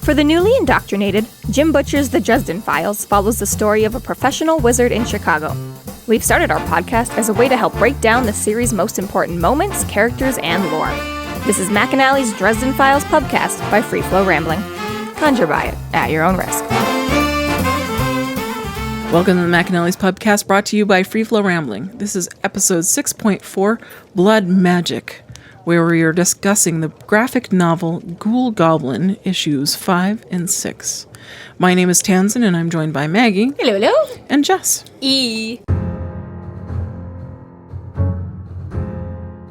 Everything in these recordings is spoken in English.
For the newly indoctrinated, Jim Butcher's The Dresden Files follows the story of a professional wizard in Chicago. We've started our podcast as a way to help break down the series' most important moments, characters, and lore. This is McAnally's Dresden Files Pubcast by Free Flow Rambling. Conjure by it at your own risk. Welcome to the McAnally's Pubcast, brought to you by Free Flow Rambling. This is episode 6.4, Blood Magic, where we are discussing the graphic novel Ghoul Goblin, issues 5 and 6. My name is Tansenn, and I'm joined by Maggie. Hello. And Jess.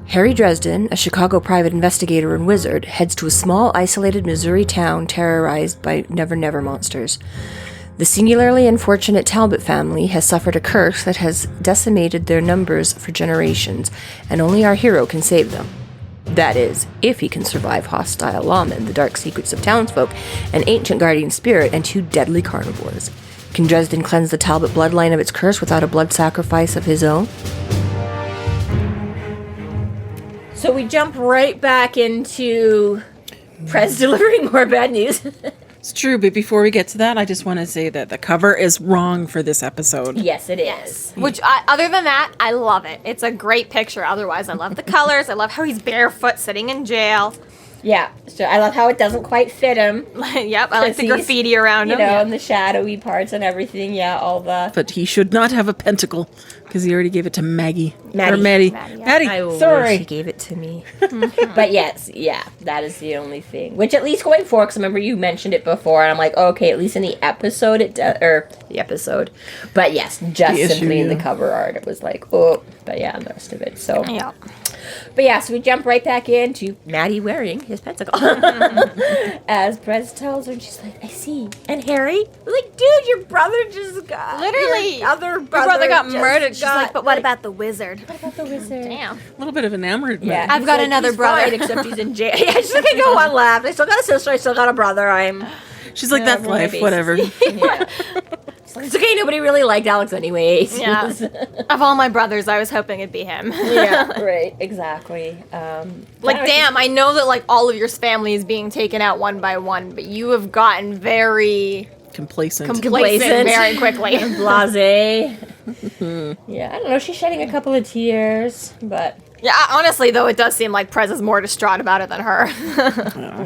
Harry Dresden, a Chicago private investigator and wizard, heads to a small, isolated Missouri town terrorized by Nevernever monsters. The singularly unfortunate Talbot family has suffered a curse that has decimated their numbers for generations, and only our hero can save them. That is, if he can survive hostile lawmen, the dark secrets of townsfolk, an ancient guardian spirit, and 2 deadly carnivores. Can Dresden cleanse the Talbot bloodline of its curse without a blood sacrifice of his own? So we jump right back into Prez delivering more bad news. It's true, but before we get to that, I just want to say that the cover is wrong for this episode. Yes, it is. Which, other than that, I love it. It's a great picture. Otherwise, I love the colors. I love how he's barefoot sitting in jail. Yeah, so I love how it doesn't quite fit him. Yep, I like the graffiti around him. You know, and the shadowy parts and everything, yeah, all the... But he should not have a pentacle, because he already gave it to Maggie. Maddie. Or Maddie. Maddie. I Sorry. wish he gave it to me. But yes, yeah, that is the only thing. Which at least going forward, because I remember you mentioned it before, and I'm like, okay, at least in the episode, the episode. But yes, just The simply issue, in the cover art, it was like, oh, but yeah, the rest of it, so... Yeah. But yeah, so we jump right back into Maddie wearing his pentacle. As Prez tells her, and she's like, I see. And Harry? Like, dude, your brother just got... Literally. Your other Your brother, brother got just murdered. She's got, like, but what about the wizard? What about the wizard? Damn. A little bit of enamored. Yeah. I've He's got like, another he's brother. fine, except he's in jail. Yeah, she's like, I got one left. I still got a sister. I still got a brother. She's like, that's life, babies. whatever. Yeah. It's okay, nobody really liked Alex anyways. Yeah. Of all my brothers, I was hoping it'd be him. Yeah, right, exactly. Like, damn, I know that, like, all of your family is being taken out one by one, but you have gotten very Complacent. complacent very quickly. Blase. Yeah, I don't know. She's shedding a couple of tears, but Yeah, honestly, though, it does seem like Prez is more distraught about it than her.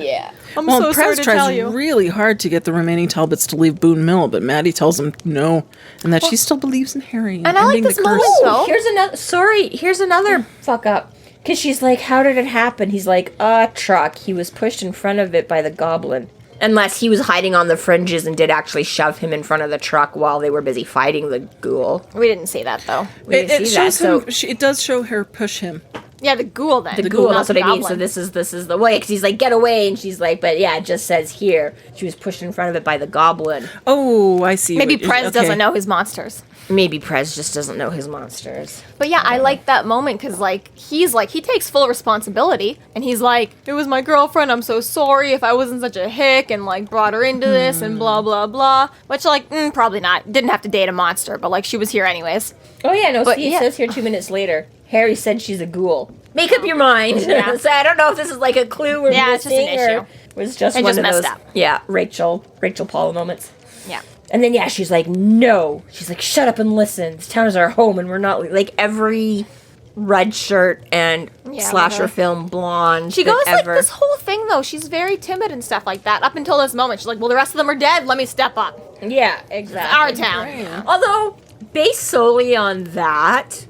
yeah. I'm Well, so sorry Prez to tell tries you. really hard to get the remaining Talbots to leave Boone Mill, but Maddie tells him no, and that she still believes in Harry. And I like ending this the moment, curse. though. Here's another fuck up. Because she's like, how did it happen? He's like, a truck. He was pushed in front of it by the goblin. Unless he was hiding on the fringes and did actually shove him in front of the truck while they were busy fighting the ghoul. We didn't see that, though. We didn't It see that, shows so... him. It does show her push him. Yeah, the ghoul, then. The ghoul, not that's what the I mean. goblin. So this is the way, because he's like, get away, and she's like, but yeah, it just says here, she was pushed in front of it by the goblin. Oh, I see. Maybe what- Prez okay. doesn't know his monsters. Maybe Prez just doesn't know his monsters. But yeah, I like that moment because, like, he takes full responsibility, and he's like, it was my girlfriend, I'm so sorry if I wasn't such a hick, and, like, brought her into this, and blah, blah, blah. Which, like, probably not. Didn't have to date a monster, but, like, she was here anyways. Oh yeah, no, But see, it yeah. says here 2 minutes later, Harry said she's a ghoul. Make up your mind. Yeah. So I don't know if this is like a clue or Yeah, it's just an missing or issue. was just It one just of messed those. up. Yeah, Rachel Paula moments. Yeah. And then, yeah, she's like, no. She's like, shut up and listen. This town is our home, and we're not... Like, every red shirt and slasher film blonde She goes, ever. like, this whole thing, though, she's very timid and stuff like that up until this moment. She's like, well, the rest of them are dead. Let me step up. Yeah, exactly. Our town. Yeah. Although, based solely on that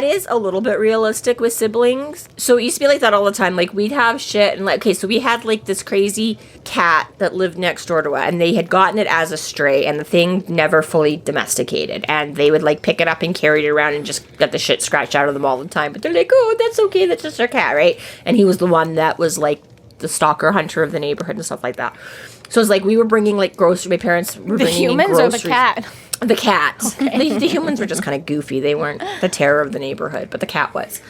is a little bit realistic with siblings. So it used to be like that all the time. Like, we'd have shit, and, like, okay, so we had, like, this crazy cat that lived next door to us, and they had gotten it as a stray, and the thing never fully domesticated, and they would, like, pick it up and carry it around and just get the shit scratched out of them all the time. But they're like, oh, that's okay, that's just our cat, right? And he was the one that was, like, the stalker hunter of the neighborhood and stuff like that. So it's like we were bringing, like, groceries. My parents were The bringing in humans or the groceries. cat? The cat. Okay. The humans were just kind of goofy. They weren't the terror of the neighborhood, but the cat was.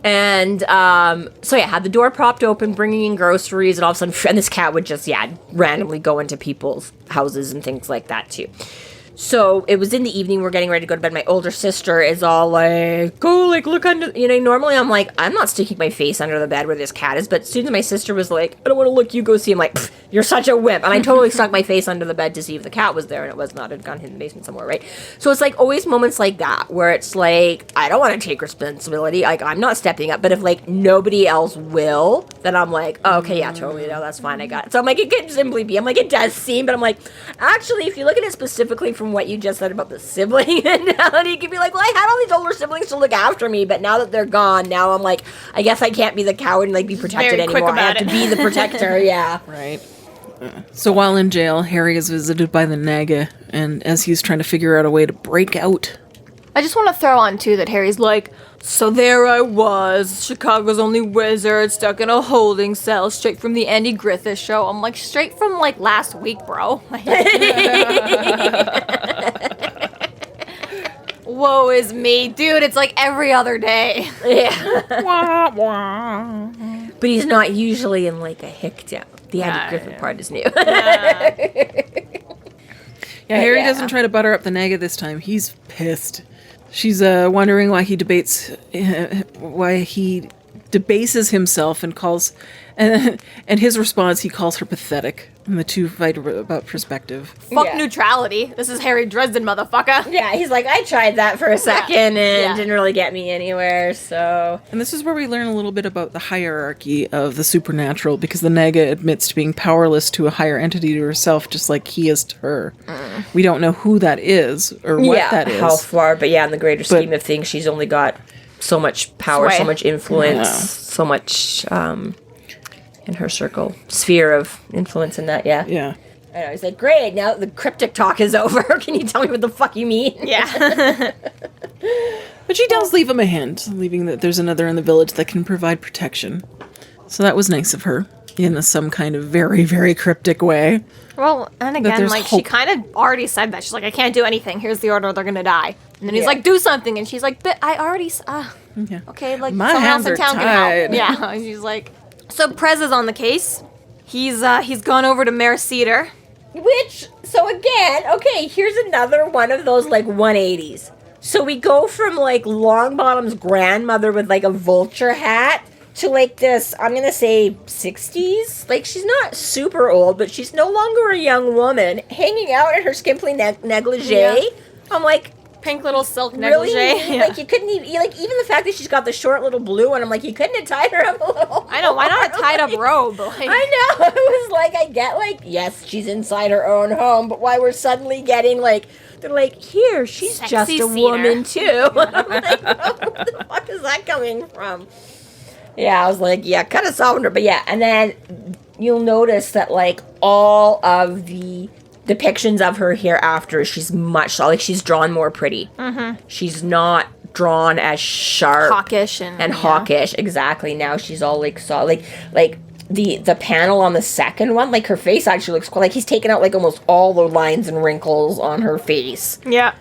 And so yeah, had the door propped open, bringing in groceries, and all of a sudden, and this cat would just randomly go into people's houses and things like that too. So it was in the evening, we're getting ready to go to bed. My older sister is all like, go, like, look under, normally I'm like, I'm not sticking my face under the bed where this cat is, but as soon as my sister was like, I don't want to look, you go see, I'm like, you're such a wimp. And I totally stuck my face under the bed to see if the cat was there, and it was not. It had gone in the basement somewhere, right? So it's like always moments like that where it's like, I don't want to take responsibility, like, I'm not stepping up, but if like nobody else will, then I'm like, oh, okay, yeah, totally, no, that's fine, I got it. So I'm like, it could simply be, I'm like, it does seem, but I'm like, actually, if you look at it specifically from what you just said about the sibling mentality, you could be like, well, I had all these older siblings to look after me, but now that they're gone, now I'm like, I guess I can't be the coward and like be protected Very quick anymore. I have about to be the protector, yeah. Right. So while in jail, Harry is visited by the Naga, and as he's trying to figure out a way to break out. I just want to throw on, too, that Harry's like, so there I was, Chicago's only wizard, stuck in a holding cell, straight from the Andy Griffith show. I'm like, straight from, like, last week, bro. Woe is me. Dude, it's like every other day. Yeah. Wah, wah. But he's not usually in like a hick down. The Andy Griffith part is new. Yeah, Harry doesn't try to butter up the Naga this time. He's pissed. She's wondering why he debases himself and calls, and his response, he calls her pathetic. And the two fight about perspective. Fuck neutrality. This is Harry Dresden, motherfucker. Yeah, he's like, I tried that for a second and didn't really get me anywhere, so... And this is where we learn a little bit about the hierarchy of the supernatural, because the Naga admits to being powerless to a higher entity to herself, just like he is to her. We don't know who that is, or what that is. How far, but in the greater scheme of things, she's only got so much power, so much influence, so much... in her sphere of influence in that, yeah. I know, he's like, great, now the cryptic talk is over. Can you tell me what the fuck you mean? Yeah. But she does leave him a hint, leaving that there's another in the village that can provide protection. So that was nice of her, in some kind of very, very cryptic way. Well, and again, like, she kind of already said that. She's like, I can't do anything. Here's the order. They're going to die. And then he's like, do something. And she's like, but I already... okay, like, my someone hands else in are town tied. can help. Yeah, and she's like... So Prez is on the case. He's gone over to Mare Cedar. Which, so again, okay, here's another one of those, like, 180s. So we go from, like, Longbottom's grandmother with, like, a vulture hat to, like, this, I'm gonna say, 60s? Like, she's not super old, but she's no longer a young woman, hanging out in her skimpy negligee. Yeah. I'm like... Pink little silk negligee. Really? Yeah. Like, you couldn't even... Like, even the fact that she's got the short little blue one, I'm like, you couldn't have tied her up a little. I know, why not a tied-up robe? Like... I know. It was like, I get, like, yes, she's inside her own home, but why we're suddenly getting, like... They're like, here, she's sexy just a Cedar woman, too. And I'm like, where the fuck is that coming from? Yeah, I was like, yeah, kind of softened her. But yeah, and then you'll notice that, like, all of the... depictions of her hereafter, she's much like she's drawn more pretty. She's not drawn as sharp, hawkish and hawkish. Exactly. Now she's all like like the panel on the second one, like her face actually looks quite like he's taken out like almost all the lines and wrinkles on her face. Yeah.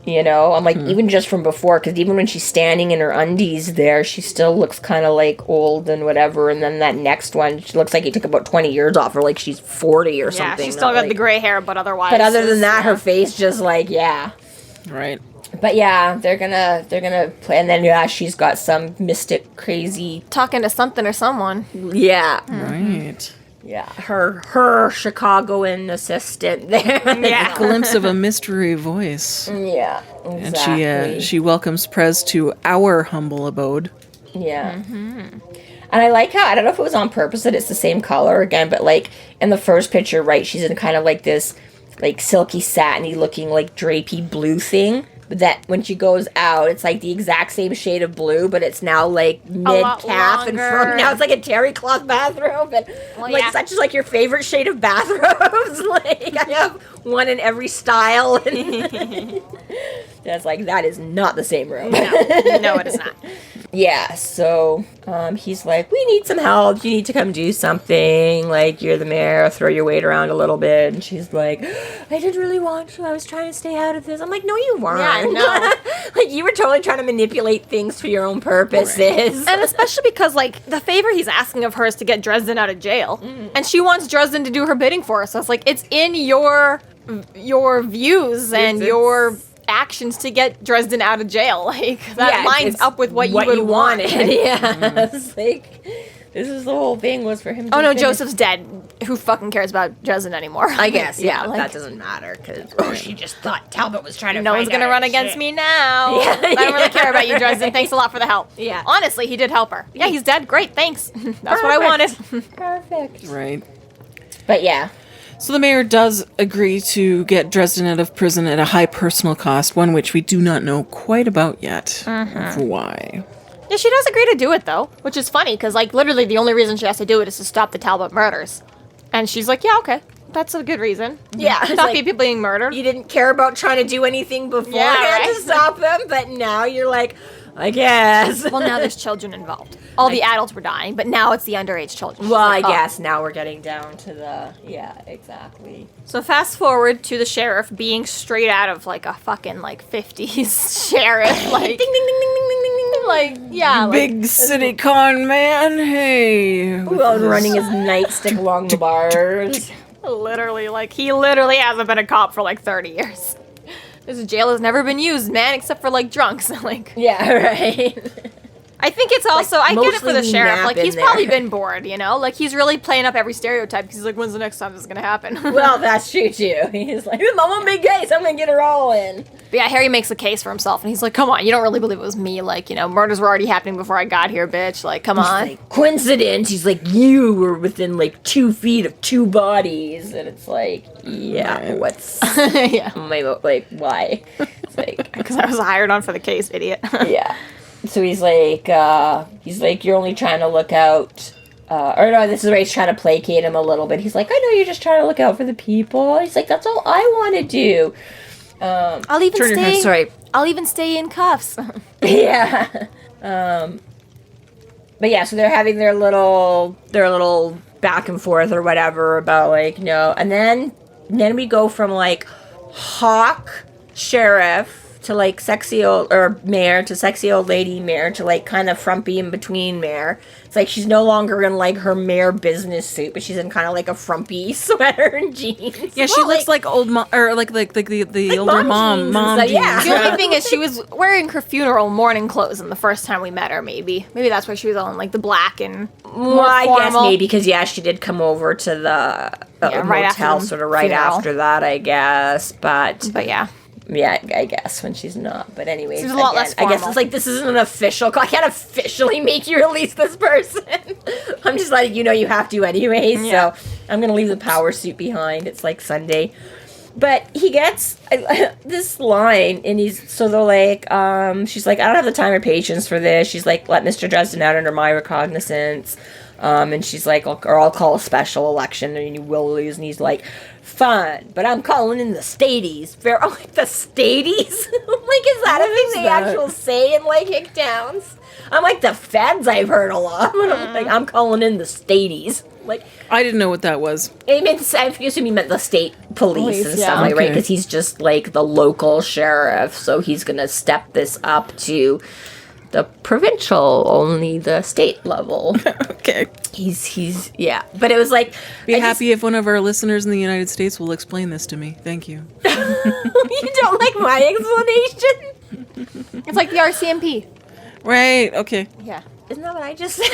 You know, I'm like, even just from before, because even when she's standing in her undies there, she still looks kind of like old and whatever. And then that next one, she looks like he took about 20 years off her, like she's 40 or something. Yeah, she's still got the gray hair, but otherwise. But other than that, her face just like, Right. But yeah, they're gonna play, and then she's got some mystic, crazy talking to something or someone. Yeah. Right. Yeah, her Chicagoan assistant there. Yeah. A glimpse of a mystery voice. Yeah, exactly. And she welcomes Prez to our humble abode. Yeah. And I like how, I don't know if it was on purpose that it's the same color again, but like in the first picture, right, she's in kind of like this like silky satiny looking like drapey blue thing. But that when she goes out, it's like the exact same shade of blue, but it's now like mid-calf and from now it's like a terry cloth bathrobe. And such is like your favorite shade of bathrobes. Like I have one in every style. And that's like, that is not the same room. No, it is not. Yeah, so he's like, we need some help. You need to come do something. Like, you're the mayor. Throw your weight around a little bit. And she's like, I didn't really want to. I was trying to stay out of this. I'm like, no, you weren't. Yeah, no. Like, you were totally trying to manipulate things for your own purposes. Right. And especially because, like, the favor he's asking of her is to get Dresden out of jail. And she wants Dresden to do her bidding for her. So it's like, it's in your your views and your actions to get Dresden out of jail. Like, that lines up with what you would want. Yeah. It's like, this is the whole thing was for him to finish. Joseph's dead. Who fucking cares about Dresden anymore? I guess, yeah. like, that doesn't matter, because she just thought Talbot was trying to no one's going to run against me now. Yeah, I don't really care about you, Dresden. Thanks a lot for the help. Yeah. Honestly, he did help her. Yeah, he's dead. Great, thanks. That's what I wanted. Perfect. Right. But yeah. So the mayor does agree to get Dresden out of prison at a high personal cost, one which we do not know quite about yet. Why? Yeah, she does agree to do it, though, which is funny, because, like, literally the only reason she has to do it is to stop the Talbot murders. And she's like, yeah, okay. That's a good reason. Yeah. To stop people being murdered. You didn't care about trying to do anything beforehand to stop them, but now you're like, I guess. Well, now there's children involved. All the adults were dying, but now it's the underage children. Well, like, I guess now we're getting down to the... Yeah, exactly. So fast forward to the sheriff being straight out of, like, a fucking, like, 50s sheriff. Like, Ding, ding, ding, ding, ding, ding, ding, ding. like, yeah. Like, Big city con man, hey. Well, running his nightstick along the bars. literally, like, he literally hasn't been a cop for, like, 30 years. This jail has never been used, man, except for, like, drunks. Like, Yeah, right. I think it's also, Like, I get it for the mostly sheriff. nap Like, in he's there. probably been bored, you know? Like, he's really playing up every stereotype because he's like, when's the next time this is going to happen? Well, that's true, too. He's like, I'm a big case. I'm going to get her all in. But yeah, Harry makes a case for himself, and he's like, come on, you don't really believe it was me. Like, you know, murders were already happening before I got here, bitch. Like, come on. Like, coincidence. He's like, you were within, like, 2 feet of 2 bodies. And it's like, yeah, what's... Yeah. like, why? It's like... Because I was hired on for the case, idiot. Yeah. So he's like, you're only trying to look out, or no, this is where he's trying to placate him a little bit. He's like, I know you're just trying to look out for the people. He's like, that's all I want to do. I'll even Turn your head, sorry. I'll even stay in cuffs. Yeah. But yeah, so they're having their little back and forth or whatever about like, no. And then we go from like hawk sheriff to like sexy old, or mayor to sexy old lady mayor to like kind of frumpy in between mayor. It's like she's no longer in like her mayor business suit, but she's in kind of like a frumpy sweater and jeans. Yeah, she looks like old mom, or like the older mom jeans and stuff, jeans. yeah. The only thing is she was wearing her funeral mourning clothes in the first time we met her, maybe. Maybe that's why she was all in like the black and more Well, I guess formal. maybe because she did come over to the right after motel the sort of right funeral. after that, I guess. But yeah. yeah, I guess when she's not. But anyways, She's a lot less I guess formal. it's like this isn't an official. I can't officially make you release this person. I'm just letting you know you have to anyways. Yeah. So I'm gonna leave the power suit behind. It's like Sunday. But he gets this line, and they're like, she's like, I don't have the time or patience for this. She's like, let Mr. Dresden out under my recognizance. And she's like, or I'll call a special election, and you will lose. And he's like, fine, but I'm calling in the stadies. I'm like, the stadies? Like, is that a thing they actually say in, like, hick towns? I'm like, the feds I've heard a lot. But I'm like, I'm calling in the stadies. Like, I didn't know what that was. I assume he meant the state police and yeah. stuff, like, right? Okay. Because he's just, like, the local sheriff, so he's gonna step this up to the provincial, only the state level. Okay. He's yeah. But it was like, Be happy if one of our listeners in the United States will explain this to me. Thank you. You don't like my explanation? It's like the RCMP. Right, okay. Yeah. Isn't that what I just said?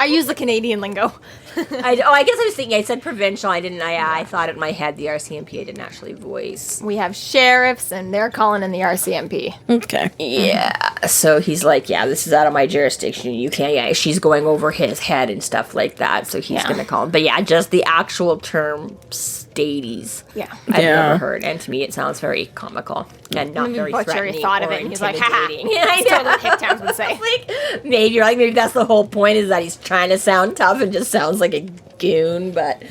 I use the Canadian lingo. I guess I was thinking, I said provincial. I thought in my head the RCMP I didn't actually voice. We have sheriffs, and they're calling in the RCMP. Okay. Yeah. So he's like, yeah, this is out of my jurisdiction. You can't, yeah, she's going over his head and stuff like that. So he's going to call him. But yeah, just the actual term stadies. Yeah. I've Yeah. never heard. And to me, it sounds very comical and not very Butcher threatening thought of or it, and he's like, haha. intimidating. Yeah, I That's know. totally what hick towns would say. Like, maybe that's the whole point, is that he's trying to sound tough and just sounds like a goon, but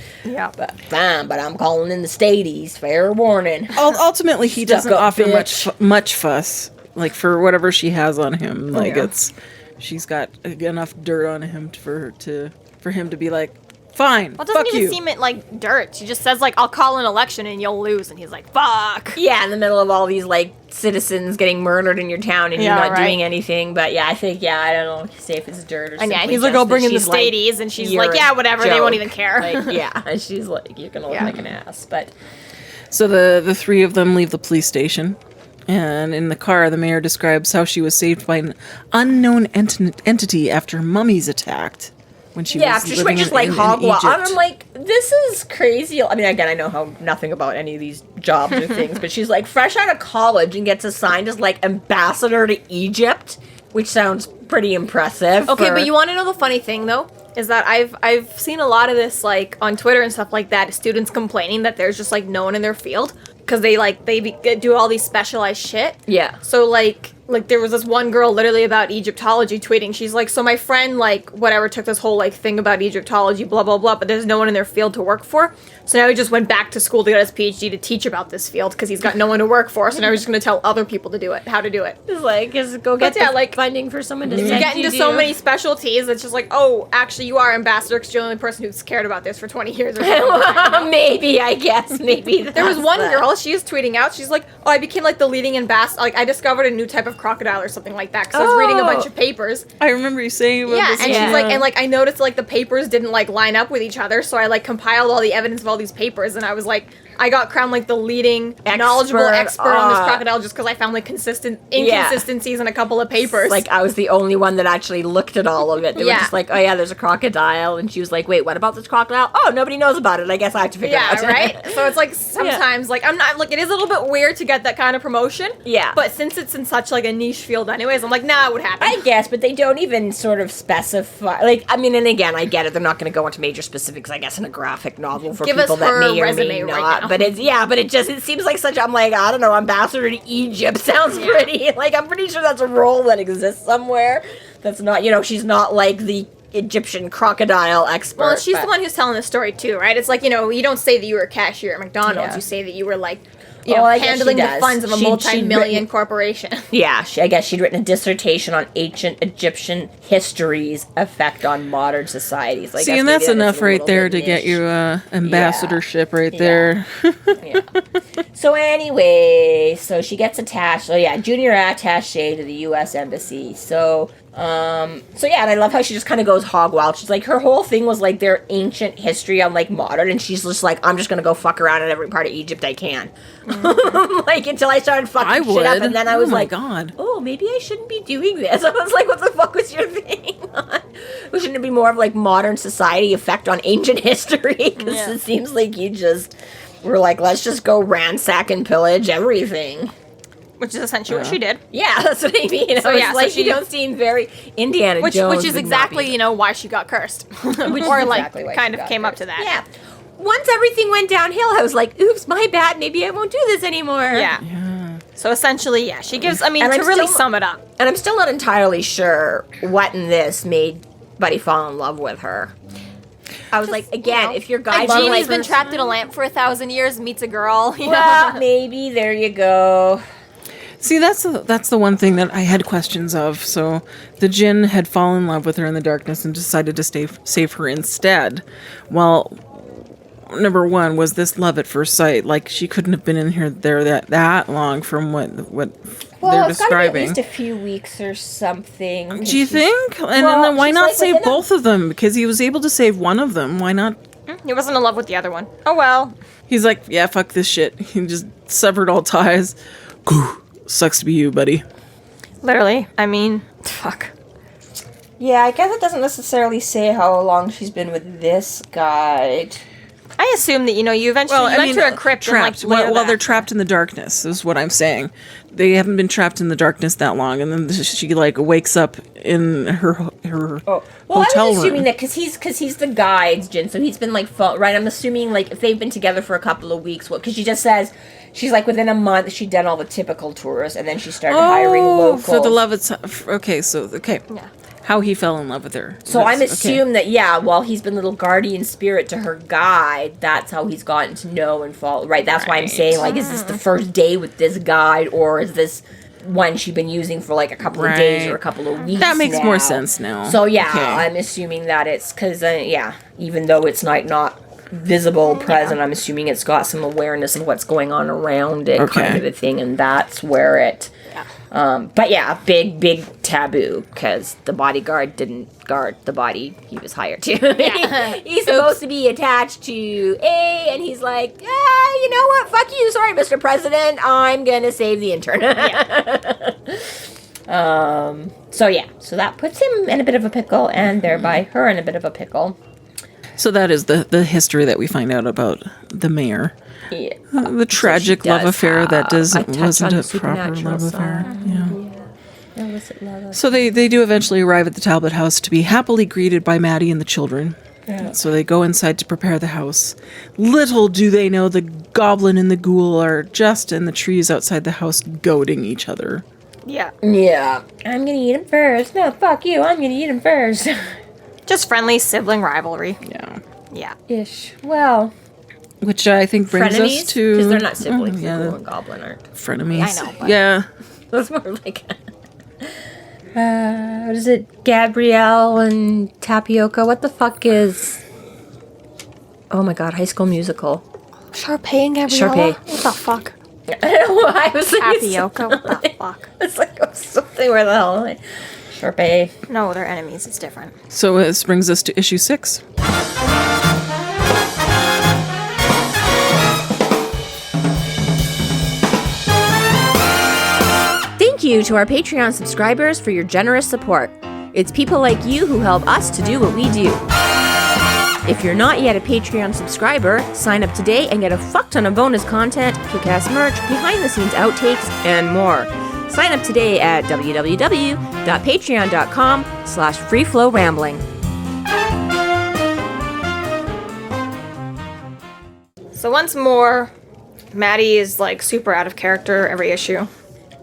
fine, but I'm calling in the stadies, fair warning. Ultimately, he Stuck doesn't up offer bitch. much fuss, like, for whatever she has on him. Like, Yeah. she's got enough dirt on him for him to be like, fine, Well, it doesn't fuck even you. seem like dirt. She just says, like, I'll call an election and you'll lose. And he's like, fuck. Yeah, in the middle of all these, like, citizens getting murdered in your town and Yeah, you're not right. doing anything. But yeah, I think, I don't know, say if it's dirt or And yeah, simply he's like, just I'll that bring in the she's like, stadies. And she's "You're like, a yeah, whatever. They won't joke." even care. Like, yeah, and she's like, you're gonna look Yeah. like an ass. But So the three of them leave the police station. And in the car, the mayor describes how she was saved by an unknown entity after mummies attacked. When she was after she living went just in, like in hogwash. Egypt. I'm like, this is crazy. I mean, again, I know how nothing about any of these jobs or things, but she's like fresh out of college and gets assigned as like ambassador to Egypt, which sounds pretty impressive. Okay, but you want to know the funny thing though? Is that I've seen a lot of this like on Twitter and stuff like that. Students complaining that there's just like no one in their field because they do all these specialized shit. Yeah. So like there was this one girl literally about Egyptology tweeting. She's like, so my friend like whatever took this whole like thing about Egyptology, blah blah blah, but there's no one in their field to work for. So now he just went back to school to get his PhD to teach about this field because he's got no one to work for. So now he's just going to tell other people to do it, how to do it. Just go get funding for someone to You get into so many specialties. It's just like, oh, actually, you are ambassador because you're the only person who's cared about this for 20 years or something. Maybe, I guess. Maybe. There was one girl, she was tweeting out, she's like, oh, I became like the leading ambassador. Like, I discovered a new type of crocodile or something like that because I was reading a bunch of papers. I remember you saying about this. And she's like, I noticed like the papers didn't like line up with each other. So I like compiled all the evidence of all these papers. And I was like, I got crowned like the leading knowledgeable expert on this crocodile just because I found like inconsistencies in a couple of papers. Like I was the only one that actually looked at all of it. They were just like, oh yeah, there's a crocodile, and she was like, wait, what about this crocodile? Oh, nobody knows about it. I guess I have to figure it out. Yeah, right. So it's like sometimes like I'm not like it is a little bit weird to get that kind of promotion. Yeah. But since it's in such like a niche field, anyways, I'm like, nah, it would happen. I guess, but they don't even sort of specify. Like, I mean, and again, I get it. They're not going to go into major specifics, I guess, in a graphic novel for people that may or may not. But it seems like such. I'm like, I don't know, ambassador to Egypt sounds pretty. Like, I'm pretty sure that's a role that exists somewhere. That's not, she's not like the Egyptian crocodile expert. Well, she's the one who's telling the story too, right? It's like, you don't say that you were a cashier at McDonald's. Yeah. You say that you were like, handling the funds of a multi-million corporation. Yeah, I guess she'd written a dissertation on ancient Egyptian history's effect on modern societies. See, and that's enough right there to get you ambassadorship right there. Yeah. So anyway, so she gets attached. So yeah, junior attaché to the U.S. Embassy. So and I love how she just kind of goes hog wild. She's like, her whole thing was like their ancient history on like modern, and she's just like, I'm just gonna go fuck around in every part of Egypt I can. Like until I started fucking shit up, and then I was like, God. Oh, maybe I shouldn't be doing this. I was like, what the fuck was your thing? Shouldn't it be more of like modern society effect on ancient history? Because it seems like you just were like, let's just go ransack and pillage everything. Which is essentially what she did. Yeah, that's what I mean. So she don't seem very Indiana Jones. Which is exactly, why she got cursed. Or like kind of came up to that. Yeah. Once everything went downhill, I was like, oops, my bad, maybe I won't do this anymore. Yeah. So essentially, she gives, to really sum it up. And I'm still not entirely sure what in this made Buddy fall in love with her. I was like, again, if your guy... A genie's been trapped in a lamp for 1,000 years, meets a girl. Well, maybe, there you go. See, that's the one thing that I had questions of. So the Djinn had fallen in love with her in the darkness and decided to save her instead. Well, number one, was this love at first sight? Like, she couldn't have been in there that long from what they're describing. It's gotta be at least a few weeks or something. Do you think? And then why not save both of them? Because he was able to save one of them. Why not? He wasn't in love with the other one. Oh, well. He's like, yeah, fuck this shit. He just severed all ties. Sucks to be you, buddy. Literally. Fuck. Yeah, I guess it doesn't necessarily say how long she's been with this guy. I assume that, you eventually went to a crypt trapped. and, well, they're trapped in the darkness, is what I'm saying. They haven't been trapped in the darkness that long, and then she, wakes up in her hotel I was assuming room. that because he's the guide's Djinn, so he's been, right? I'm assuming, if they've been together for a couple of weeks, because she just says... She's within a month, she'd done all the typical tours, and then she started hiring locals. For the love of... Okay. Yeah. How he fell in love with her. So I'm assuming that, while he's been little guardian spirit to her guide, that's how he's gotten to know and fall... Right, that's why I'm saying, is this the first day with this guide, or is this one she's been using for, a couple of days or a couple of weeks That makes more sense now. So, I'm assuming that it's... Because, even though it's not visible, present, I'm assuming it's got some awareness of what's going on around it, kind of a thing, and that's where it But yeah, big taboo because the bodyguard didn't guard the body he was hired to. Yeah. He's supposed to be attached to A, and he's like, yeah, you know what? Fuck you. Sorry, Mr. President. I'm gonna save the intern. So that puts him in a bit of a pickle, and thereby her in a bit of a pickle. So that is the history that we find out about the mayor. Yeah. The tragic love affair that wasn't a proper love side. affair. Yeah. Illicit love affair. So they do eventually arrive at the Talbot house to be happily greeted by Maddie and the children. Yeah. So they go inside to prepare the house. Little do they know the goblin and the ghoul are just in the trees outside the house goading each other. Yeah. Yeah. I'm gonna eat him first. No, fuck you. I'm gonna eat him first. Just friendly sibling rivalry. Yeah. Yeah. Ish. Well, which I think brings frenemies? us to... Because they're not siblings. Yeah. Ghoul and Goblin aren't. Frenemies. I know, but- Yeah. That's more like... what is it? Gabrielle and Tapioca? What the fuck is... Oh my god, High School Musical. Sharpay and Gabriella? Sharpay. What the fuck? I don't know why I was like... Tapioca? What the fuck? It's like something where the hell... Sharpay. No, they're enemies. It's different. So this brings us to issue 6. Thank you to our Patreon subscribers for your generous support. It's people like you who help us to do what we do. If you're not yet a Patreon subscriber, sign up today and get a fuck ton of bonus content, kick-ass merch, behind-the-scenes outtakes, and more. Sign up today at www.patreon.com/freeflowrambling. So once more, Maddie is like super out of character every issue.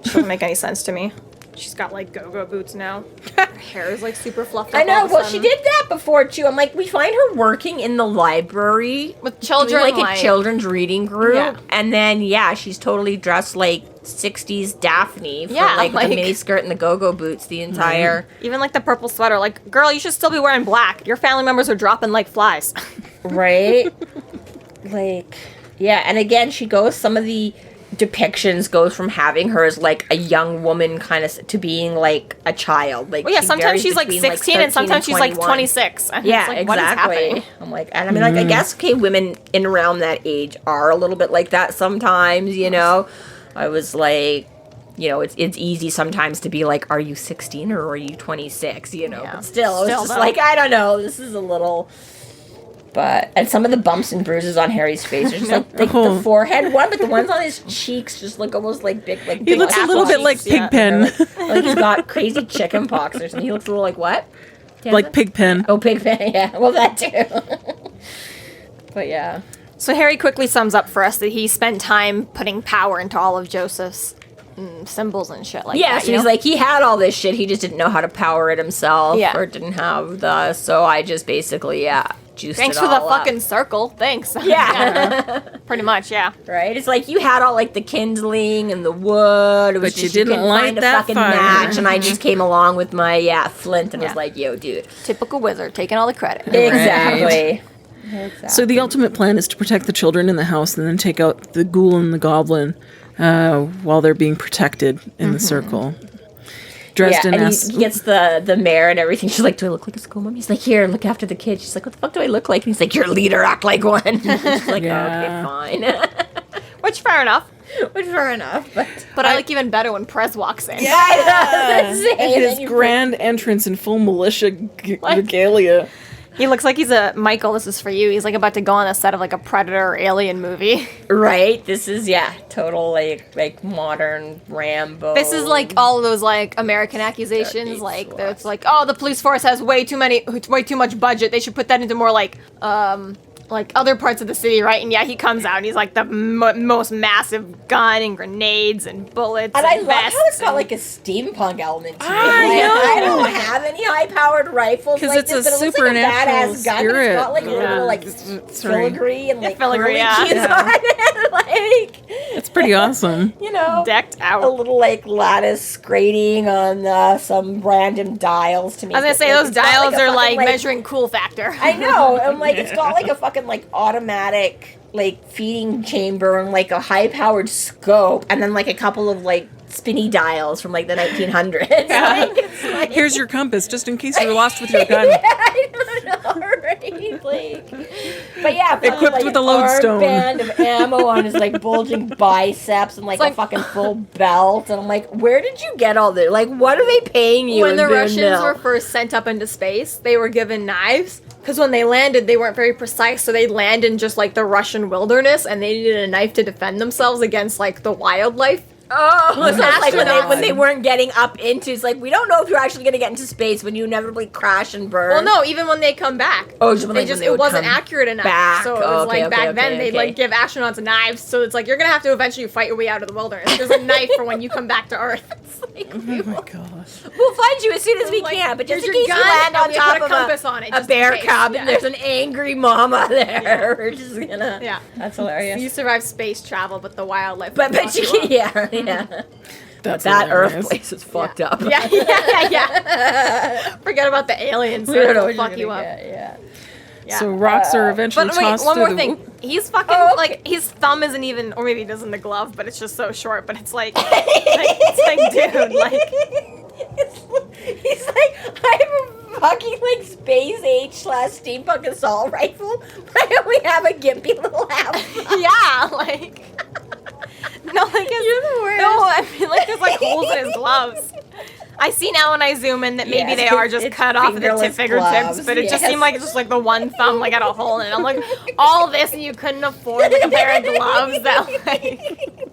She doesn't make any sense to me. She's got like go-go boots now. Her hair is like super fluffed up. I know, all of a well, sudden. she did that before, too. I'm like, we find her working in the library With children, doing, like- a children's reading group. Yeah. And then, she's totally dressed like 60s Daphne. For, Yeah, like like- the mini skirt and the go-go boots the entire... Even like the purple sweater. Like, girl, you should still be wearing black. Your family members are dropping like flies. Right? Like, yeah. And again, she goes, some of the depictions goes from having her as like a young woman kind of to being like a child. Like, Well, yeah, she sometimes varies she's like between, 16 and 13 sometimes she's like 21. 26. And Yeah, it's like, what is exactly. happening? I'm like, and I mean, like, I guess, okay, women in around that age are a little bit like that sometimes, you know? I was like, you know, it's easy sometimes to be like, are you 16 or are you 26, you know? Yeah. But still, it's Still, just though. like, I don't know, this is a little... But, and some of the bumps and bruises on Harry's face are just like Oh. the forehead one, but the ones on his cheeks just look almost like big, like He big looks a apple little bit like cheeks, yeah. Pigpen. Like he's got crazy chicken pox or something. He looks a little like what? Like Pigpen. Oh, Pigpen, yeah. Well, that too. But yeah. So Harry quickly sums up for us that he spent time putting power into all of Joseph's symbols and shit like Yeah, that. so he's like, he had all this shit, he just didn't know how to power it himself, Yeah. or didn't have the, so I just basically, juiced thanks it for the all up. fucking circle. Thanks. Yeah. Pretty much, yeah. Right? It's like, you had all, like, the kindling and the wood, it was But you just, didn't couldn't light find a that fucking fire. match, and I just came along with my, flint and Yeah. was like, yo, dude. Typical wizard, taking all the credit. Exactly. So the ultimate plan is to protect the children in the house and then take out the ghoul and the goblin while they're being protected in the circle. Dresden and asks... he gets the mayor and everything. She's like, do I look like a school mom? He's like, here, look after the kid. She's like, what the fuck do I look like? And he's like, you're a leader, act like one. She's like, Yeah. okay, fine. Which, fair enough. Which, fair enough. But I like even better when Prez walks in. That's it. And his grand entrance in full militia regalia. He looks like he's a... Michael, this is for you. He's like about to go on a set of like a Predator or Alien movie. Right? This is, total, like modern Rambo. This is like all of those like American accusations, like it's like, oh, the police force has way too much budget. They should put that into more like other parts of the city, right? And yeah, he comes out and he's like the most massive gun and grenades and bullets. And I love vests how it's got and- like a steampunk element to it. I know. I don't have any high-powered rifles 'Cause like it's this, a but it looks supernatural like a badass gun. But spirit. it's got like a Yeah. little like Sorry. filigree and like filigree, curly yeah. keys on it. Like, It's pretty awesome. you know, decked out. a little like lattice grating on some random dials to make I was gonna it say look- those it's got, dials a are fucking, like measuring cool factor. I know. I'm like, it's got like a fucking like automatic like feeding chamber and like a high powered scope and then like a couple of like spinny dials from like the 1900s. Like, it's like, Here's your compass, just in case you're lost with your gun. I don't know, right? Like, but yeah, Equipped like with an a lodestone. band of ammo on his like bulging biceps and like a fucking full belt, and I'm like, where did you get all this? Like, what are they paying you? When the in Boone Russians Mill? were first sent up into space, they were given knives. Because when they landed, they weren't very precise, so they'd land in just, like, the Russian wilderness, and they needed a knife to defend themselves against, like, the wildlife. Oh, so it's like astronauts. when they weren't getting up into, it's like, we don't know if you're actually going to get into space when you inevitably crash and burn. Well, no, even when they come back. Oh, just when they they- just when they it would wasn't come accurate enough. back. So it was Okay, like back okay, then they'd okay. like give astronauts knives. So it's like you're gonna have to eventually fight your way out of the wilderness. There's a knife for when you come back to Earth. It's like, Oh my gosh. We'll find you as soon as we Like, can, but just here's in your case you gun, land and on we top put a of compass on it, a just bear in case. cub, Yeah. and there's an angry mama there. We're just gonna... Yeah. That's hilarious. You survive space travel, but the wildlife. But will fuck you up. can, yeah. That's That hilarious. Earth place is fucked up. Yeah. Forget about the aliens. We don't know They'll what you're fuck you gonna up. get, yeah. Yeah. So rocks are eventually But wait, tossed one through more the thing. He's fucking like his thumb isn't even, or maybe it is in the glove, but it's just so short. But it's like, it's like, dude, like. He's like, I have a fucking like space age / steampunk assault rifle, but I only have a gimpy little half. Yeah, like. No, like his, You're the worst. No, I mean like there's like holes in his gloves. I see now when I zoom in that maybe Yes, they are just it's cut off at the fingerless fingertips, gloves, but it just yes. seemed like it's just like the one thumb like had a hole in it. I'm like, all this and you couldn't afford like a pair of gloves that like.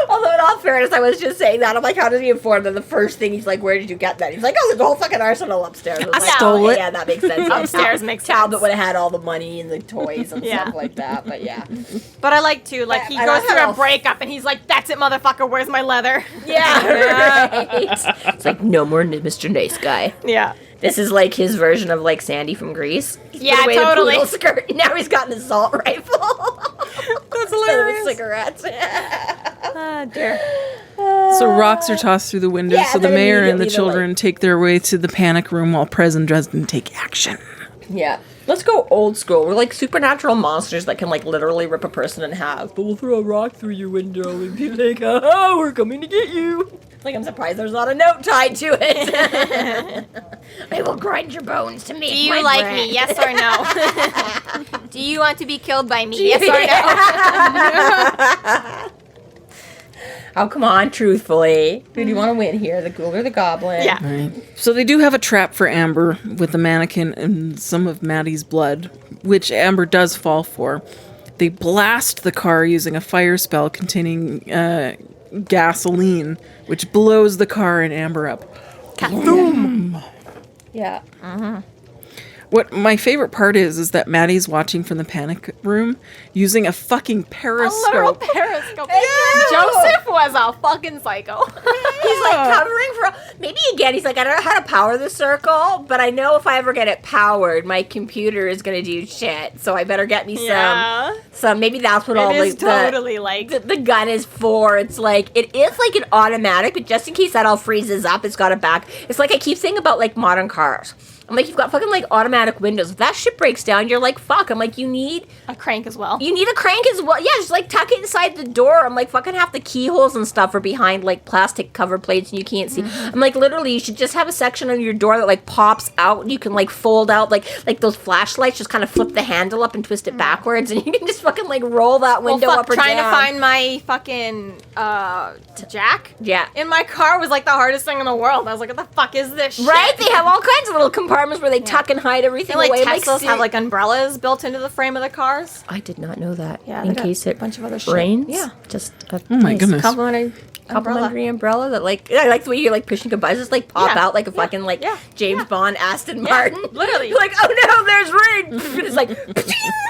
Although in all fairness, I was just saying that. I'm like, how does he afford them? The first thing he's like, where did you get that? He's like, oh, there's a whole fucking arsenal upstairs. I was I like, stole it. Yeah, that makes sense. Yeah, Upstairs makes Talbot sense. would have had all the money and the toys and Yeah. stuff like that. But yeah. But I like to, like, he I goes like through how- a breakup and he's like, that's it, motherfucker, where's my leather? Yeah, right. It's like, no more Mr. Nice Guy. Yeah. This is like his version of like Sandy from Grease. He's Yeah, put away totally. The poodle skirt. Now he's got an assault rifle. That's Instead of hilarious. cigarettes. Ah, dear. So rocks are tossed through the window, Yeah, so the then mayor and the immediately children take their way to the panic room while Prez and Dresden take action. Yeah. Let's go old school. We're like supernatural monsters that can like literally rip a person in half. But we'll throw a rock through your window and be like, oh, we're coming to get you. Like, I'm surprised there's not a note tied to it. I will grind your bones to make Do you my like bread. me, yes or no? Do you want to be killed by me, yes or no? Oh, come on, truthfully. Who do you want to win here? The ghoul or the goblin? Yeah. Right. So they do have a trap for Amber with the mannequin and some of Maddie's blood, which Amber does fall for. They blast the car using a fire spell containing gasoline, which blows the car and Amber up. Boom! Yeah. What my favorite part is that Maddie's watching from the panic room using a fucking A literal periscope. periscope. Yeah. Joseph was a fucking psycho. He's like covering for. Maybe again, he's like, I don't know how to power the circle, but I know if I ever get it powered, my computer is gonna do shit. So I better get me some. Maybe that's what all It is like totally like. the gun is for. It's like it is like an automatic, but just in case that all freezes up, it's got a back. It's like I keep saying about like modern cars. I'm like, you've got fucking like automatic windows. If that shit breaks down, you're like, fuck. I'm like, you need A crank as well. a crank as well. Yeah, just like tuck it inside the door. I'm like, fucking half the keyholes and stuff are behind like plastic cover plates and you can't see. I'm like, literally, you should just have a section on your door that like pops out and you can like fold out like those flashlights. Just kind of flip the handle up and twist it backwards, and you can just fucking like roll that window up or trying down. to find my fucking jack Yeah. in my car was like the hardest thing in the world. I was like, what the fuck is this shit? Right? They have all kinds of little compartments where they tuck and hide everything And like away. Teslas see- have like umbrellas built into the frame of the cars. I did not know that. Yeah, in they got case it a bunch of other shit. rains. Yeah. Just a Oh my goodness. complimentary umbrella that like I like the way you're like pushing goodbyes, just like pop Yeah. out like a fucking like Yeah. James Yeah. Bond Aston Martin. literally. You're like, oh no, there's rain. It's like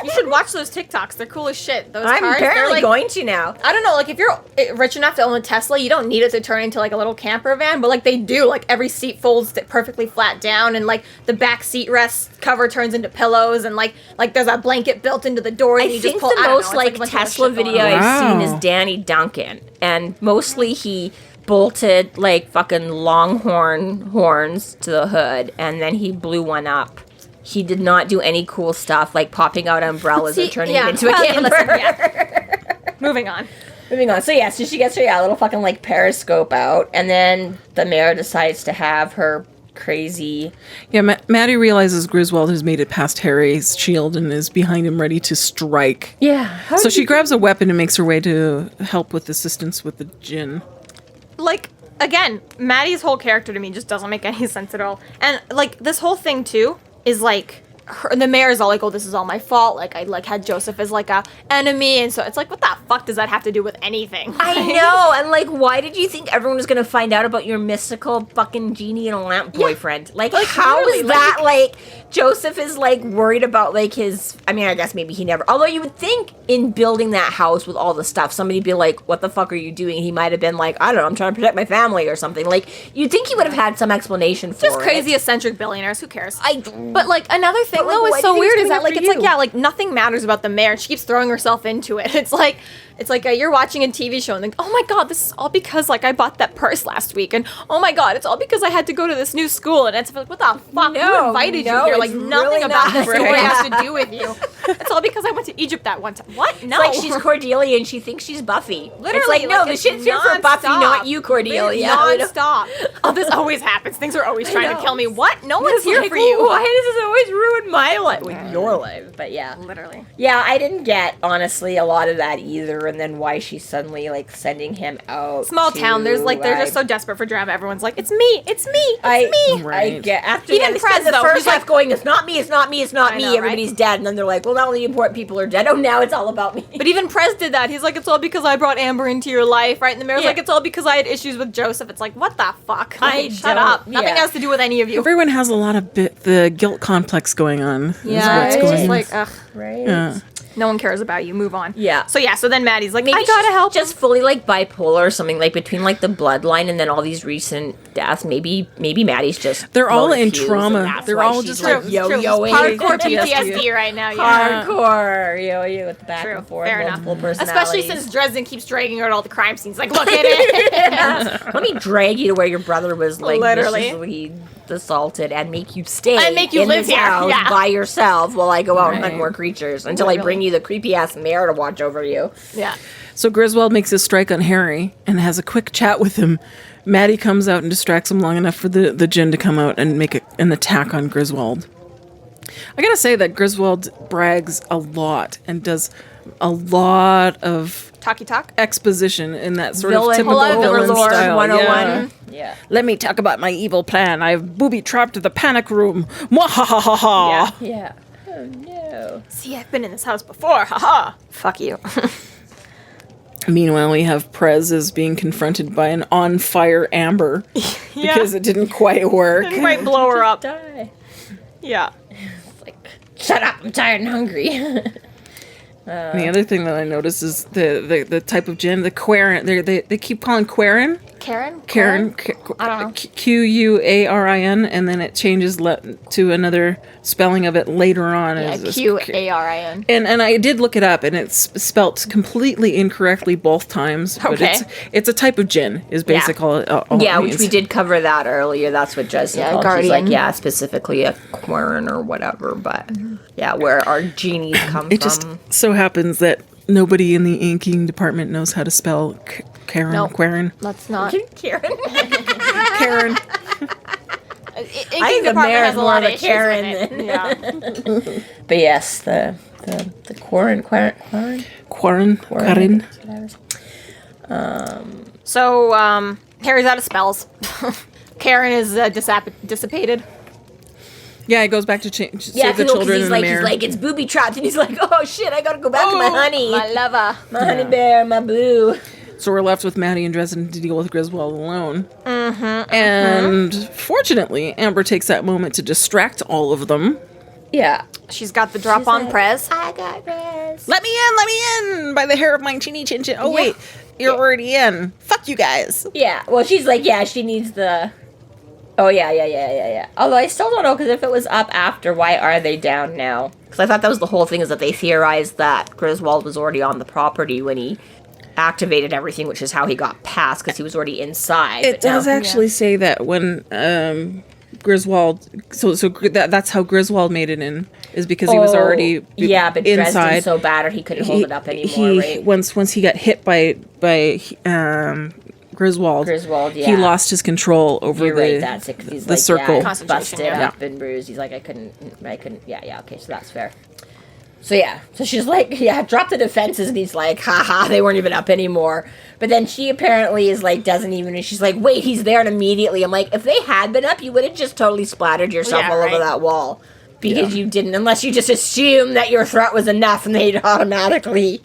You should watch those TikToks. They're cool as shit. Those I'm cars, they're apparently like, going to now. I don't know, like if you're rich enough to own a Tesla, you don't need it to turn into like a little camper van, but like they do, like every seat folds perfectly flat down, and like the back seat rest cover turns into pillows, and like there's a blanket built into the door, and I you think just pull. the I don't most know, it's like a bunch of other Tesla shit going video on. I've seen Wow. is Danny Duncan, and mostly he bolted like fucking longhorn horns to the hood, and then he blew one up. He did not do any cool stuff like popping out umbrellas or See, turning yeah, it into a well, camper. listen, yeah. Moving on. Moving on. So she gets her little fucking like periscope out, and then the mayor decides to have her crazy. Yeah, Maddie realizes Griswold has made it past Harry's shield and is behind him ready to strike. Yeah. So she grabs a weapon and makes her way to help with assistance with the Djinn. Like, again, Maddie's whole character to me just doesn't make any sense at all. And, like, this whole thing, too, is, like, the mayor's all like, oh, this is all my fault. Like, I, like, had Joseph as, like, a enemy. And so it's like, what the fuck does that have to do with anything? I know. And, like, why did you think everyone was going to find out about your mystical fucking genie in a lamp boyfriend? Like, how is that, like, Joseph is, like, worried about, like, his... I mean, I guess maybe he never... Although you would think in building that house with all the stuff, somebody would be like, what the fuck are you doing? He might have been like, I don't know, I'm trying to protect my family or something. Like, you'd think he would have had some explanation for Just it. crazy eccentric billionaires. Who cares? But, like, another thing, But, like, though, why is do so you think weird it's is that, coming like, after it's like, you? yeah, like, nothing matters about the mayor. And she keeps throwing herself into it. It's like you're watching a TV show and think, oh my god, this is all because, like, I bought that purse last week. And, oh my god, it's all because I had to go to this new school. And it's like, what the fuck? Who invited you here? Like, it's nothing really about not. this story has to do with you. It's all because I went to Egypt that one time. What? No. It's like she's Cordelia and she thinks she's Buffy. Literally, it's like, no, like, the it's shit's here for Buffy, nonstop. not you, Cordelia. Non-stop. Oh, this always happens. Things are always trying to kill me. What? No one's It's here like, for you. Why does this always ruin my life? With your life, but yeah. Literally. Yeah, I didn't get, honestly, a lot of that either, and then why she's suddenly, like, sending him out. Small town. There's like they're just so desperate for drama. Everyone's like, it's me, it's me, it's me. Right. I get after Even they Prez, spend the though, first he's like- half going, it's not me, it's not me, it's not I me. know, right? Everybody's dead, and then they're like, well, now the important people are dead. Oh, now it's all about me. But even Prez did that. He's like, it's all because I brought Amber into your life, right? And the mayor's Yeah. like, it's all because I had issues with Joseph. It's like, what the fuck? Like, shut don't- up. Nothing yeah. has to do with any of you. Everyone has a lot of the guilt complex going on. is Yeah, what's it's going just on. like, ugh, Right? Yeah. no one cares about you. Move on. Yeah. So then Maddie's like, Maybe I gotta she's help. just fully like bipolar or something, like between like the bloodline and then all these recent deaths. Maybe Maddie's just They're all low in fused, trauma. and that's They're why all she's, just like true, yo-yoing. Hardcore PTSD. PTSD right now. Yeah. Hardcore yo-yo with the back True. and forth, Fair enough. multiple personalities. Especially since Dresden keeps dragging her to all the crime scenes. Like, look at it. Let me drag you to where your brother was like Literally. viciously assaulted and make you stay And make you in live this here, house yeah. by yourself while I go out and hunt Right. more creatures until I bring you the creepy ass mayor to watch over you. Yeah. So Griswold makes his strike on Harry and has a quick chat with him. Maddie comes out and distracts him long enough for the Djinn to come out and make an attack on Griswold. I gotta say that Griswold brags a lot and does a lot of Talk. exposition in that sort Villain, of typical Hello, villain Overlord style. 101. Yeah. Yeah. Let me talk about my evil plan. I've booby-trapped the panic room. Mwahahaha. Yeah. Oh no. See, I've been in this house before. Haha. Fuck you. Meanwhile, we have Prez is being confronted by an on-fire Amber because it didn't quite work. Might blow her up. Die. Yeah. Like, shut up, I'm tired and hungry. And the other thing that I noticed is the type of Djinn, the Quarren. They keep calling Quarren. Karen? I don't know. Quarin, and then it changes to another spelling of it later on. Yeah, as this- Qarin. And I did look it up, and it's spelt completely incorrectly both times. But Okay. it's a type of Djinn, is basically all Yeah, it which means. we did cover that earlier. That's what Jess Yeah, called. She's guardian. like, yeah, specifically a Quern or whatever. But yeah, where our genies come It from. just so happens that nobody in the inking department knows how to spell Karen. No. Quarren. Let's not. Karen. Karen. I think the mayor is more of a Karen than. Yeah. But yes, the Quern. Quarren. So, Harry's out of spells. Karen is dissipated. Yeah, it goes back to change. Yeah, Save the because children he's in like, the mirror. it's booby trapped, and he's like, oh shit, I gotta go back to my honey, My lover. my honey bear, my boo. So we're left with Maddie and Dresden to deal with Griswold alone. And fortunately, Amber takes that moment to distract all of them. Yeah, She's got the drop on Prez. I got rest. Let me in by the hair of my chinny chin chin. Oh, wait, you're already in. Fuck you guys. Yeah, well, she's like, yeah, she needs the. Oh yeah. Although I still don't know, because if it was up after, why are they down now? Because I thought that was the whole thing, is that they theorized that Griswold was already on the property when he activated everything, which is how he got past, because he was already inside. It but now- does actually say that when Griswold. That's how Griswold made it in, is because he was already but inside. Dresden's so bad, or he couldn't hold it up anymore. Right? Once he got hit by Griswold, he lost his control over the circle. Busted up and bruised. He's like, I couldn't. Yeah. Okay, so that's fair. So so she's like, drop the defenses, and he's like, haha, they weren't even up anymore. But then she apparently is like, doesn't even, and she's like, wait, he's there, and immediately I'm like, if they had been up, you would have just totally splattered yourself all over that wall. Because you didn't, unless you just assumed that your threat was enough, and they'd automatically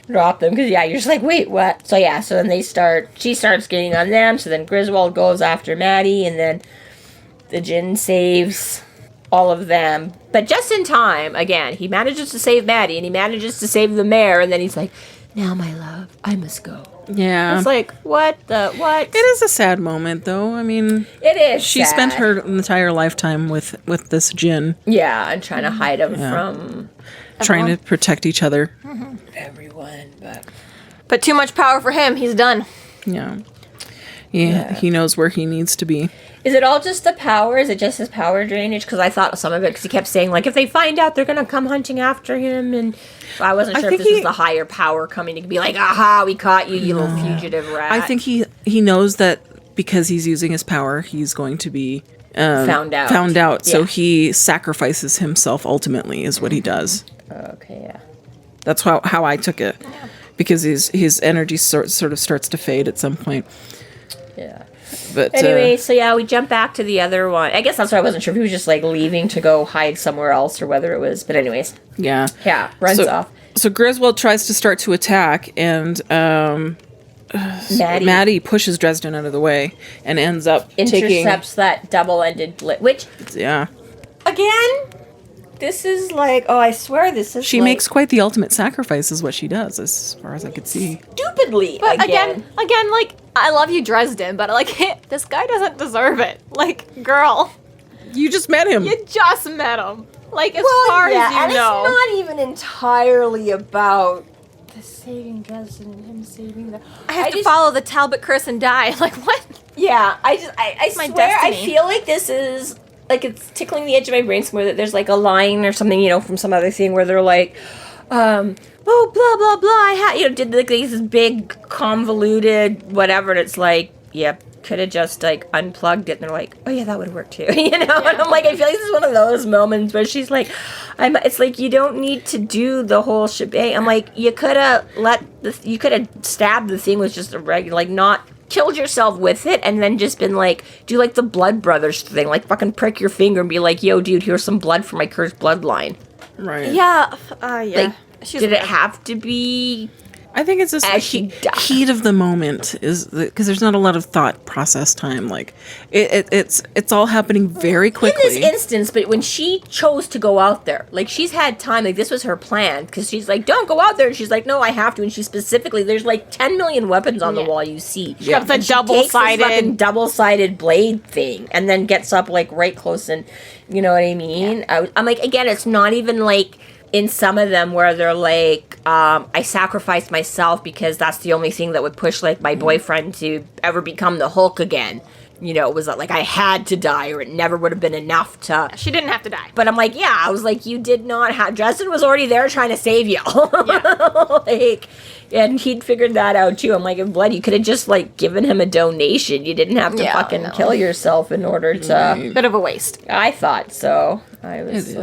drop them. Because you're just like, wait, what? So so then she starts getting on them, so then Griswold goes after Maddie, and then the Djinn saves all of them, but just in time. Again, he manages to save Maddie, and he manages to save the mayor, and then he's like, now, my love, I must go. Yeah. It's like, what? It is a sad moment, though. I mean, it is She spent her entire lifetime with this Djinn. Yeah, and trying to hide him from trying to protect each other. Everyone, but too much power for him. He's done. Yeah. He knows where he needs to be. Is it all just the power? Is it just his power drainage? Because I thought some of it, because he kept saying, like, if they find out, they're going to come hunting after him. And I wasn't sure if this was the higher power coming to be like, aha, we caught you, you little fugitive rat. I think he knows that because he's using his power, he's going to be found out. Yeah. So he sacrifices himself ultimately, is what he does. Okay, yeah. That's how I took it. Yeah. Because his energy sort of starts to fade at some point. Yeah. But anyway, so we jump back to the other one. I guess that's why I wasn't sure if he was just like leaving to go hide somewhere else, or whether it was. But anyways, runs off. So Griswold tries to start to attack, and Maddie pushes Dresden out of the way and ends up intercepts that double-ended blade. Which again, this is like, I swear this is. She makes quite the ultimate sacrifice, is what she does, as far as I could see. Stupidly, but again, like, I love you, Dresden, but like, this guy doesn't deserve it. Like, girl, you just met him. You just met him. Like, as far as you know, it's not even entirely about the saving Dresden and him saving the. I have to follow the Talbot curse and die. Like, what? Yeah, I swear, destiny. I feel like this is. Like, it's tickling the edge of my brain somewhere that there's, like, a line or something, from some other thing where they're like, blah, blah, blah, I had, did, like, this big, convoluted, whatever, and it's like, could have just, like, unplugged it, and they're like, oh, yeah, that would work, too, And I'm like, I feel like this is one of those moments where she's like, it's like, you don't need to do the whole shebang. I'm like, you could have stabbed the thing with just a regular, like, not killed yourself with it, and then just been like, do like the Blood Brothers thing, like fucking prick your finger and be like, yo, dude, here's some blood for my cursed bloodline. Right. Yeah. Like, did it have to be? I think it's just heat of the moment, is because there's not a lot of thought process time. Like it's all happening very quickly. In this instance, but when she chose to go out there, like she's had time. Like this was her plan, because she's like, don't go out there. And she's like, no, I have to. And she specifically, there's like 10 million weapons on the wall. You see, she has the double-sided blade thing, and then gets up like right close, and you know what I mean. Yeah. I'm like, again, it's not even like. In some of them where they're like, I sacrificed myself because that's the only thing that would push like my boyfriend to ever become the Hulk again. It was like I had to die, or it never would have been enough to. She didn't have to die. But I'm like, I was like, you did not have. Dresden was already there trying to save you. And he'd figured that out too. I'm like, in blood, you could have just like given him a donation. You didn't have to kill yourself in order to. Bit of a waste. I thought so. I was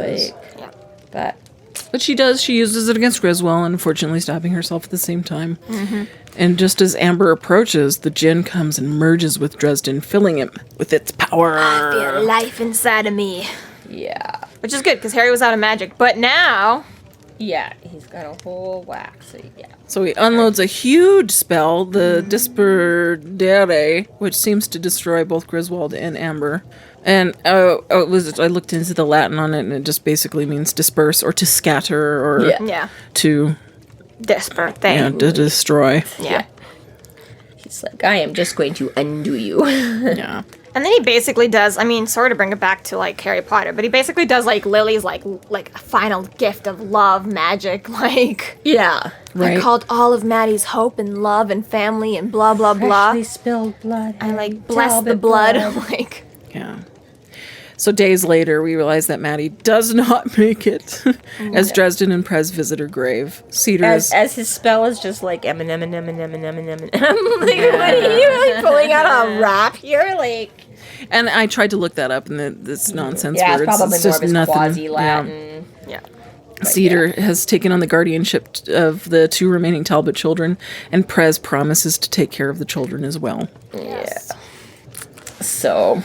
But she does. She uses it against Griswold, unfortunately stabbing herself at the same time. Mm-hmm. And just as Amber approaches, the Djinn comes and merges with Dresden, filling him with its power. I feel life inside of me. Yeah. Which is good, because Harry was out of magic. But now... Yeah, he's got a whole whack, So he unloads a huge spell, the Disperdere, which seems to destroy both Griswold and Amber. And I looked into the Latin on it, and it just basically means disperse, or to scatter, or to disperse, to destroy. Yeah. He's like, I am just going to undo you. Yeah. And then he basically does, sorry to bring it back to, like, Harry Potter, but he basically does, like, Lily's, like a final gift of love, magic, like... Yeah. Right. I called all of Maddie's hope and love and family and blah, blah, blah. Freshly spilled blood. I, like, blessed the blood. Like... Yeah. So days later, we realize that Maddie does not make it as Dresden and Prez visit her grave. Cedar as his spell is just like Eminem. Like, what are you really pulling out a rap here? Like, and I tried to look that up, and it's nonsense yeah, words. it's probably It's more just of his nothing. quasi-Latin. Yeah. Cedar has taken on the guardianship of the 2 remaining Talbot children, and Prez promises to take care of the children as well. Yes. Yeah. So,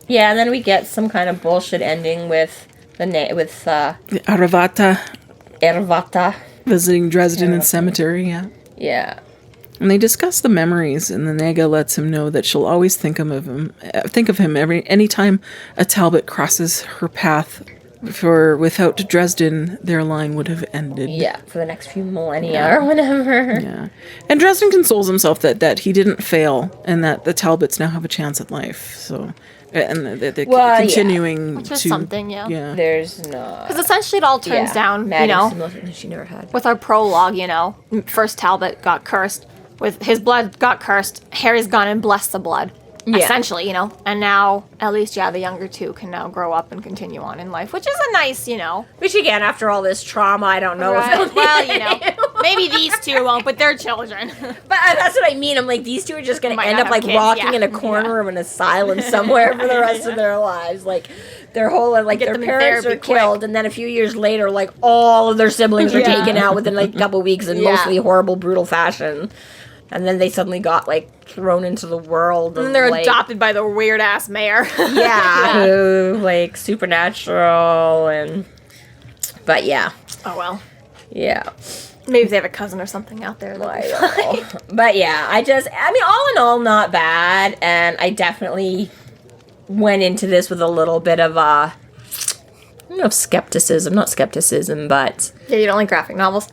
yeah, and then we get some kind of bullshit ending with the Aravata Ervata visiting Dresden and cemetery, yeah. Yeah. And they discuss the memories, and the Nega lets him know that she'll always think of him anytime a Talbot crosses her path. For without Dresden, their line would have ended. Yeah, for the next few millennia or whatever. Yeah. And Dresden consoles himself that he didn't fail and that the Talbots now have a chance at life. So, and they're continuing Which is to... something, yeah. There's no... Because essentially it all turns down, Maddie's you know, the most that she never had. with our prologue, you know. First Talbot got cursed. With his blood got cursed. Harry's gone and blessed the blood. Yeah. Essentially, you know. And now, at least, the younger 2 can now grow up and continue on in life, which is a nice, you know. Which, again, after all this trauma, I don't know Right. if... Well, you know, maybe these 2 won't, but they're children. But that's what I mean. I'm like, these 2 are just going to Might end not up, like, have kids, rocking yeah. in a corner of an asylum somewhere for the rest of their lives. Like, their whole, like, Get their them in parents are therapy quick. killed, and then a few years later, like, all of their siblings are taken out within, like, a couple weeks in mostly horrible, brutal fashion. And then they suddenly got, like, thrown into the world. And they're adopted by the weird-ass mayor. Yeah, who, like, supernatural and... But, yeah. Oh, well. Yeah. Maybe if they have a cousin or something out there. I don't know. But, yeah, I mean, all in all, not bad. And I definitely went into this with a little bit of I don't know if skepticism. Not skepticism, but... Yeah, you don't like graphic novels.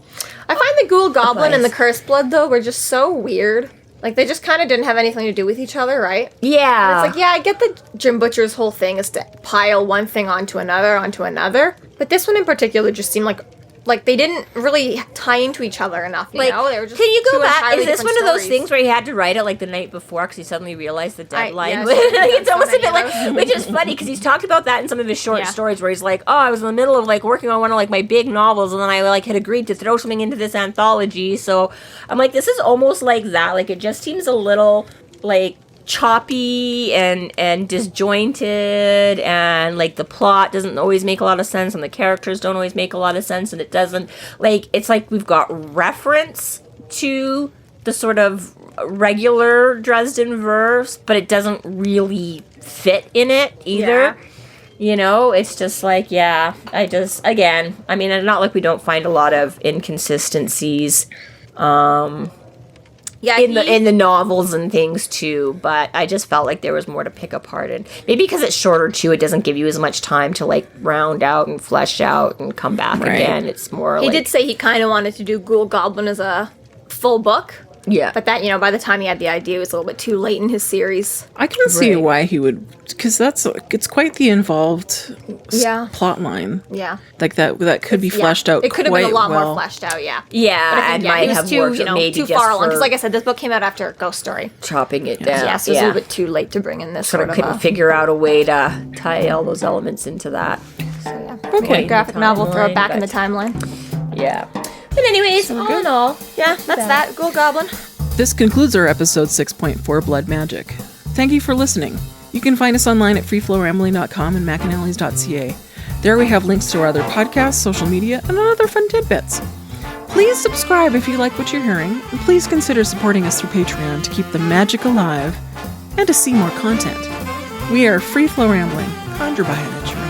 I find the Ghoul Goblin and the Cursed Blood, though, were just so weird. Like, they just kind of didn't have anything to do with each other, right? Yeah. And it's like, yeah, I get the Jim Butcher's whole thing is to pile one thing onto another. But this one in particular just seemed like they didn't really tie into each other enough, you know? They were just can you go two back? entirely Is this one different of those stories. things where he had to write it like the night before because he suddenly realized the deadline? yeah, It's so almost a many bit of like, those. which is funny because he's talked about that in some of his short Yeah. stories where he's like, oh, I was in the middle of like working on one of like my big novels and then I like had agreed to throw something into this anthology. So I'm like, this is almost like that. Like it just seems a little like choppy and disjointed, and like the plot doesn't always make a lot of sense and the characters don't always make a lot of sense, and it doesn't like, it's like we've got reference to the sort of regular Dresden verse, but it doesn't really fit in it either. Yeah. You know, it's just like, yeah, again, I mean, it's not like we don't find a lot of inconsistencies Yeah, in the novels and things too, but I just felt like there was more to pick apart, and maybe because it's shorter too, it doesn't give you as much time to like round out and flesh out and come back again. It's more he like, did say he kind of wanted to do Ghoul Goblin as a full book. yeah, But that, you know, by the time he had the idea, it was a little bit too late in his series. I can see Right. why he would, because it's quite the involved Yeah. plot line. Yeah. Like that could be fleshed out. It could have been a quite lot well. more fleshed out, yeah. yeah, But I think, and yeah, might he was have too, worked you know, maybe too just far along. for Because like I said, this book came out after Ghost Story. chopping it down. Yeah, so it was a little bit too late to bring in this Sort of couldn't figure out a way to tie all those elements into that. Okay. graphic novel, throw it back in the Timeline, timeline. Yeah. But anyways, all in all, Yeah, that's that. Ghoul Goblin. This concludes our episode 6.4 Blood Magic. Thank you for listening. You can find us online at freeflowrambling.com and McAnally's.ca. There we have links to our other podcasts, social media, and other fun tidbits. Please subscribe if you like what you're hearing, and please consider supporting us through Patreon to keep the magic alive and to see more content. We are Free Flow Rambling, conjure by an edge.